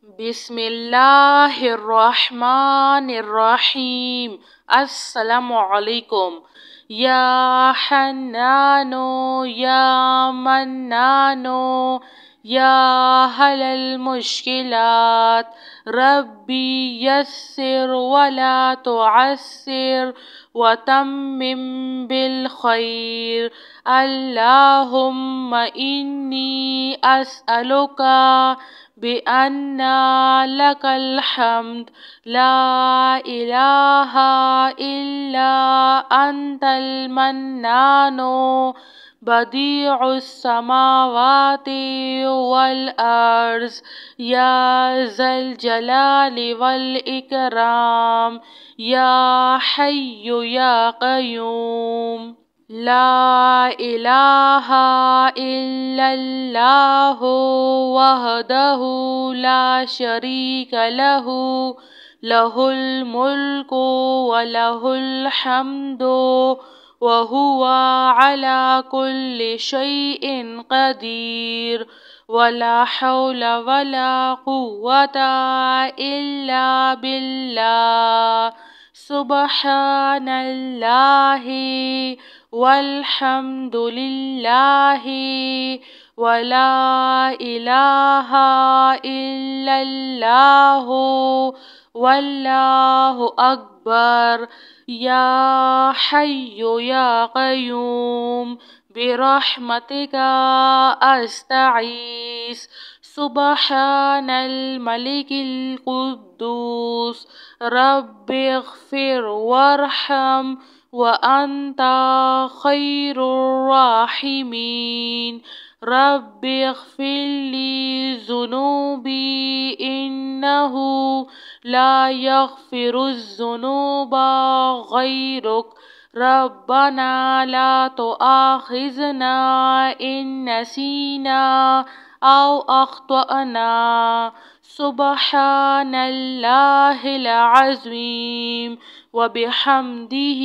بسم الله الرحمن الرحيم. السلام عليكم. يا حنان يا منان يا هل المشكلات ربي يسر ولا تعسر وتمم بالخير. اللهم إني أسألك بأن لك الحمد لا إله إلا أنت المنان بديع السماوات والأرض يا ذا الجلال والإكرام يا حي يا قيوم. لا إله إلا الله وحده لا شريك له له الملك وله الحمد وهو على كل شيء قدير. ولا حول ولا قوة إلا بالله. سبحان الله والحمد لله ولا إله إلا الله والله أكبر. يا حي يا قيوم برحمتك أستغيث. سبحان الملك القدوس رب اغفر وارحم وأنت خير الراحمين. رب اغفر لي ذنوبي إنه لا يغفر الذنوب غيرك. ربنا لا تؤاخذنا إن نسينا أو أخطأنا. سبحان الله العظيم وبحمده.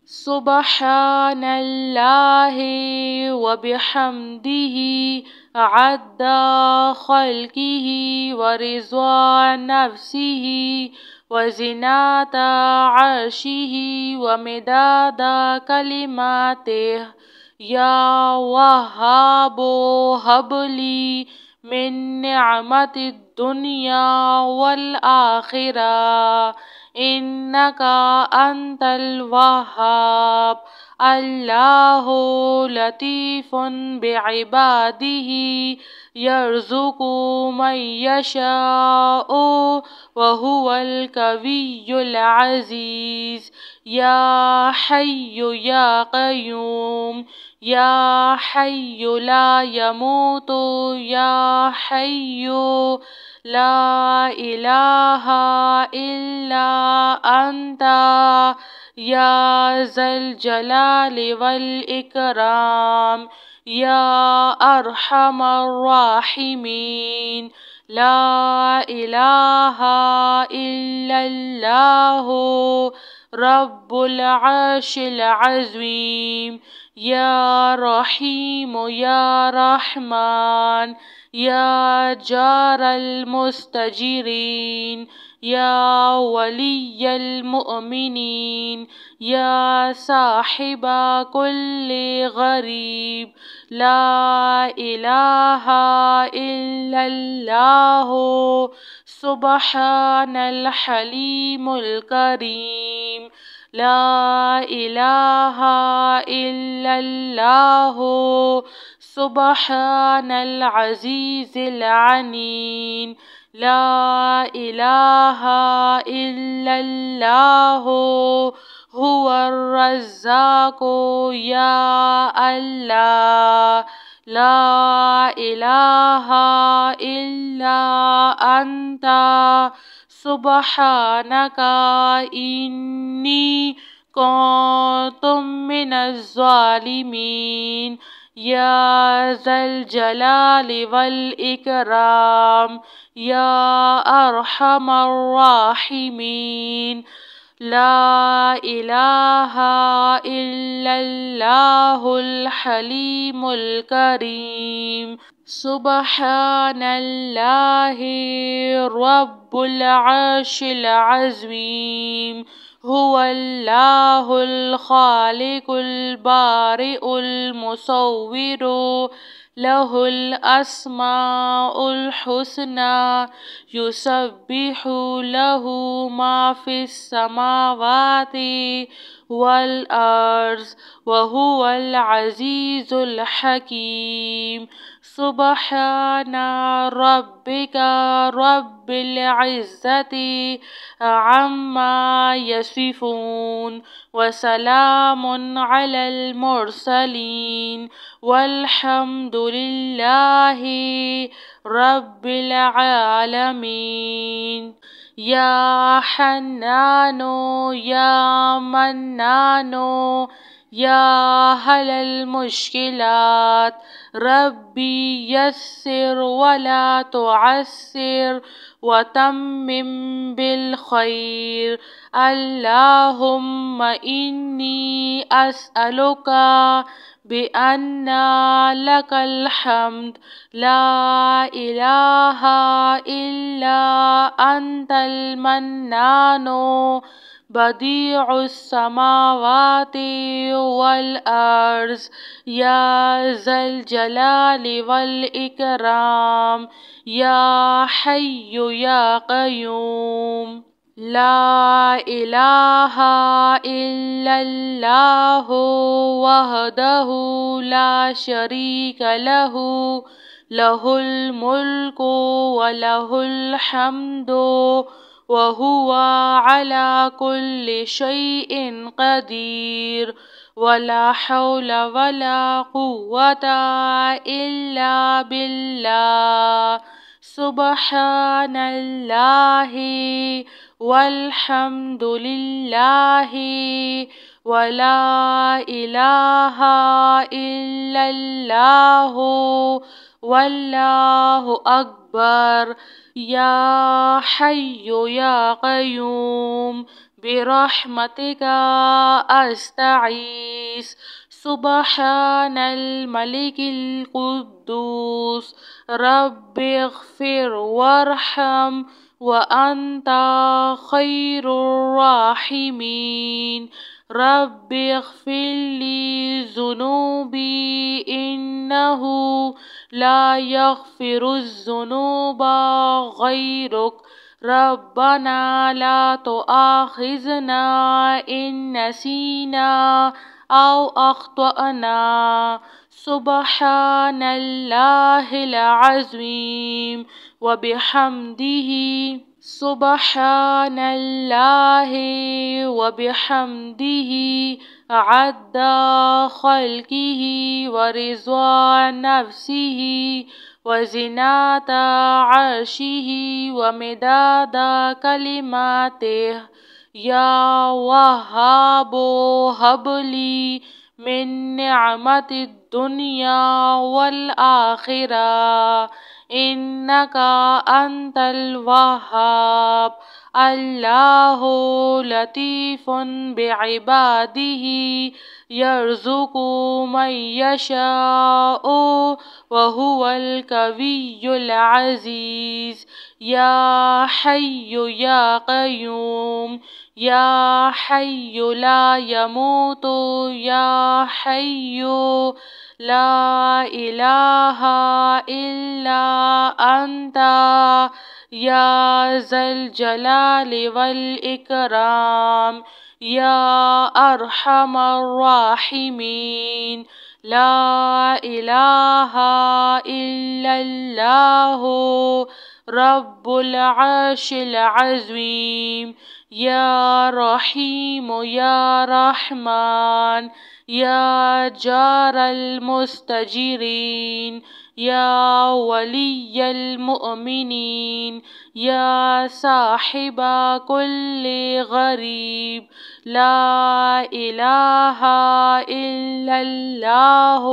سبحان الله وبحمده عد خلقه ورضا نفسه وزنة عرشه ومداد كلماته. يا وهاب هب لي من نعمة الدنيا والآخرة إنك أنت الوهاب. الله لطيف بعباده يرزق من يشاء وهو القوي العزيز. يا حي يا قيوم يا حي لا يموت يا حي لا إله إلا أنت يا ذا الجلال والإكرام يا أرحم الراحمين. لا إله إلا الله رب العرش العظيم. يا رحيم يا رحمن يا جار المستجيرين يا ولي المؤمنين يا صاحب كل غريب. لا إله إلا الله سبحان الحليم الكريم. لا إله إلا الله سبحان العزيز العليم. لا إله إلا الله هو الرزاق يا الله. لا إله إلا أنت سبحانك إني كنت من الظالمين. يا ذا الجلال والإكرام يا أرحم الراحمين. لا إله إلا الله الحليم الكريم سبحان الله رب العرش العظيم هو الله الخالق البارئ المصور له الأسماء الحسنى يسبح له ما في السماوات والأرض وهو العزيز الحكيم سبحان ربك رب العزة عما يصفون وسلام على المرسلين والحمد لله رب العالمين يا حنان يا منان يا هل المشكلات ربي يسر ولا تعسر وتمم بالخير اللهم إني أسألك بأن لك الحمد لا إله إلا أنت المنان بديع السماوات والأرض يا ذا الجلال والإكرام يا حي يا قيوم لا إله إلا الله وحده لا شريك له له الملك وله الحمد وهو على كل شيء قدير ولا حول ولا قوة إلا بالله سبحان الله والحمد لله ولا إله إلا الله والله أكبر يا حي يا قيوم برحمتك أستعيذ سبحان الملك القدوس رب اغفر وارحم وأنت خير الراحمين رب اغفر لي ذنوبي إنه لا يغفر الذنوب غيرك ربنا لا تؤاخذنا إن نسينا أو أخطأنا سبحان الله العظيم وبحمده سبحان الله وبحمده عد خلقه ورضا نفسه وزنة عرشه ومداد كلماته يا وهاب هب لي من نعمة الدنيا والآخرة إنك أنت الوهاب الله لطيف بعباده يرزق من يشاء وهو القوي العزيز يا حي يا قيوم يا حي لا يموت يا حي لا إله إلا أنت يا ذا الجلال والإكرام يا أرحم الراحمين لا إله إلا الله رب العرش العظيم يا رحيم يا رحمن يا جار المستجيرين يا ولي المؤمنين يا صاحب كل غريب لا إله إلا الله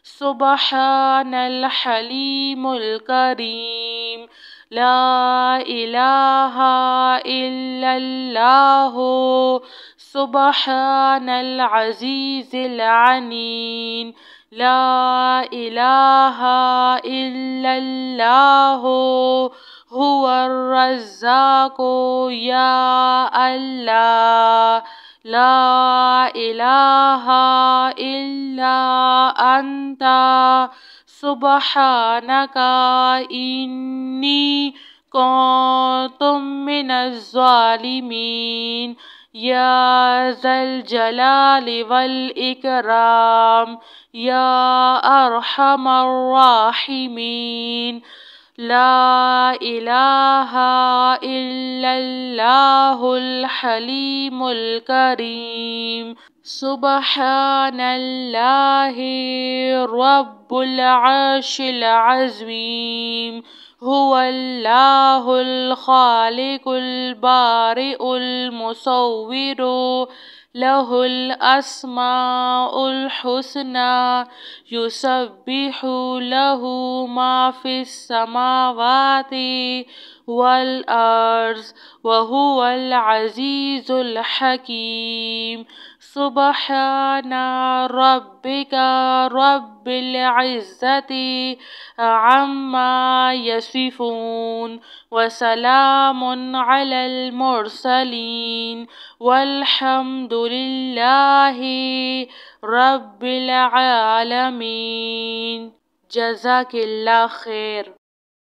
سبحان الحليم الكريم لا إله إلا الله سبحان العزيز العليم لا إله إلا الله هو الرزاق يا الله لا إله إلا أنت سبحانك إني كنت من الظالمين يا ذا الجلال والإكرام يا أرحم الراحمين لا إله إلا الله الحليم الكريم سبحان الله رب العرش العظيم هو الله الخالق البارئ المصور له الأسماء الحسنى يسبح له ما في السماوات والأرض وهو العزيز الحكيم سبحان ربك رب العزة عما يصفون وسلام على المرسلين والحمد لله رب العالمين. جزاك اللہ خیر.